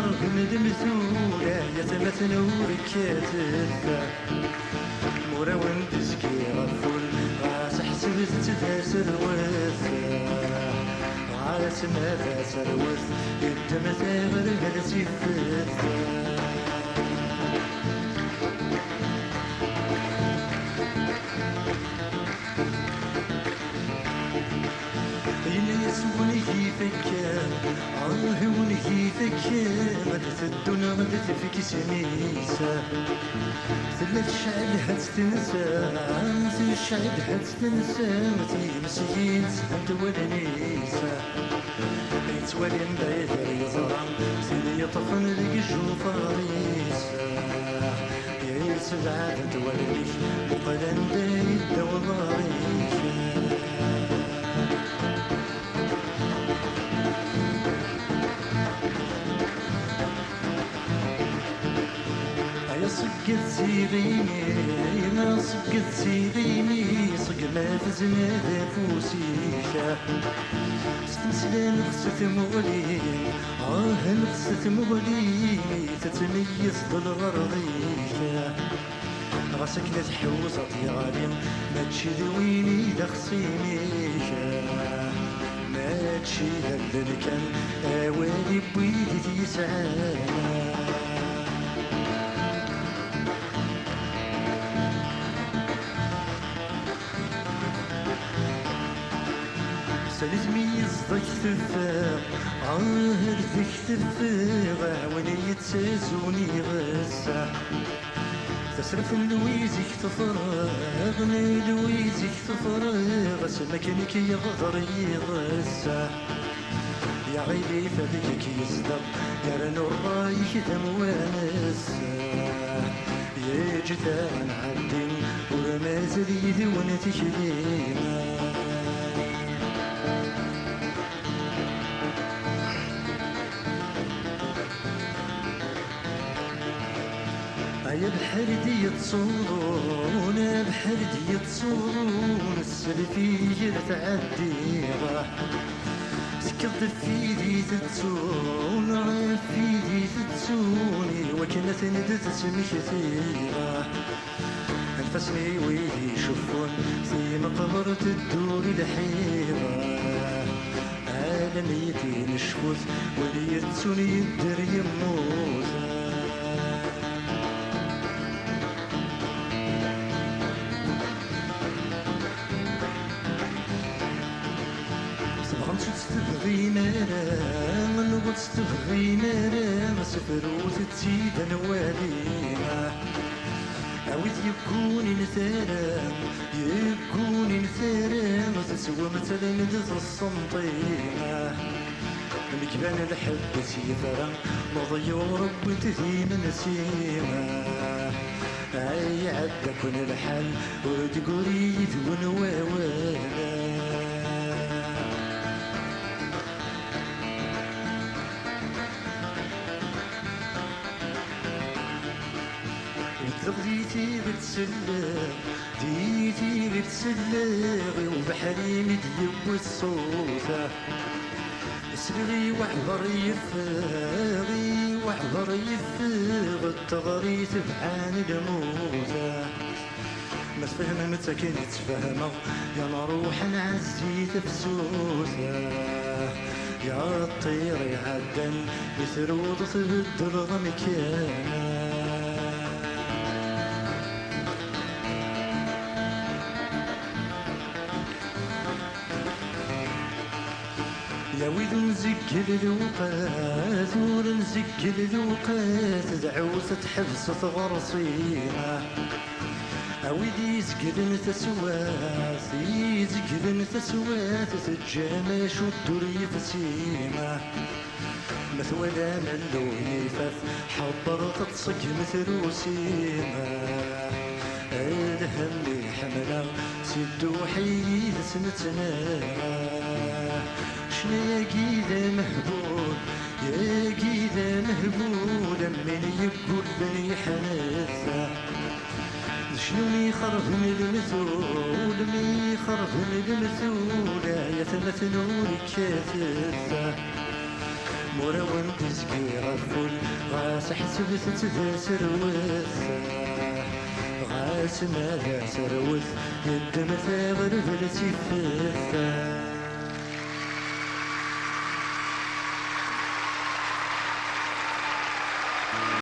يخرج من المثولة يا ثمث نورك كاتفة مورا وندسكي غفول غاس حسبت تداسر وثا غاس ما داسر وث يدم ثغر هلسي فثا ما تثدنا ما تفك سميسة ثلاث شعب حد تنسى مثل الشعب حد تنسى مثل مسكين سهمت ولا نيسة يتوالي مبايد ريزرام سيدي يطفن لك الجوفاريسة يا سبعة توليك وقلن دايد والله صقت سيغيني ما صقت سيغيني صق ما فزنا فوسيشة ستنسلان غصت مغلي غصت مغلي تتميز بالغرضيشة غاسك نتحوس طياري ما تشي ذويني دخصينيشة ما تشي هلل كان اوالي بويدي تيسعانا سلزمي يصدق تفاق ردك تفاق وين يتسازوني غسا تصرف لويزك تفرغ لويزك تفرغ سمكنك يغدر يغسا يا غيبي فذيك يصدق يا رنور رايك دموانسا يا جثان عالدين ورمازل يذون تكليما يا بحر دي تصورون يا بحر دي تصورون السلفية تعدي سكرت في دي تتسون في دي تتسوني وكانت ندت سمكتيرة انفسني ويلي يشوفون في مقبرة الدور الحيرة عالميتي نشفوت واللي يتسوني يدر يموت تبغي مرا نقول تبغي مرا ما سفروت تزيد نوالينا عاود يكوني نثارا يكوني نثارا ما تسوى مثلا ندز الصمطينا مكبان الحب سيفرا مضي ورب تذيم نسيما اي عدا كون الحال ورد قريد ونواوانا ديتي بتسلق ديتي بتسلق وبحري مديب الصوفة سبغي وحضر يفغي وحضر يفغ التغري تبعان الموتى ما تفهم متكن تفهمه يا نروح نعزي تفسوسة يا الطير يعدن يثرود تبدل مكانه يا ويد نزكل الوقات ونزكل الوقات دعوت تحبس غرصينا أويدي يزقلن تسوات يزقلن تسوات تتجامش والدور يفسيما مثولا ملو يفاف حضر تتصق مثل وسيما الهم حمله سدو حيد سنتنا شنو يا قيدة مهبول يا قيدة مهبول من يقول بني حنثة شنو يخرب من المثول مي يخرب من المثول يا ثلاث نور كاثثة مروان تزكي غفول غاس حسبت تذا سروث غاس ما ذا سروث يدم ثاغر ذا سيفث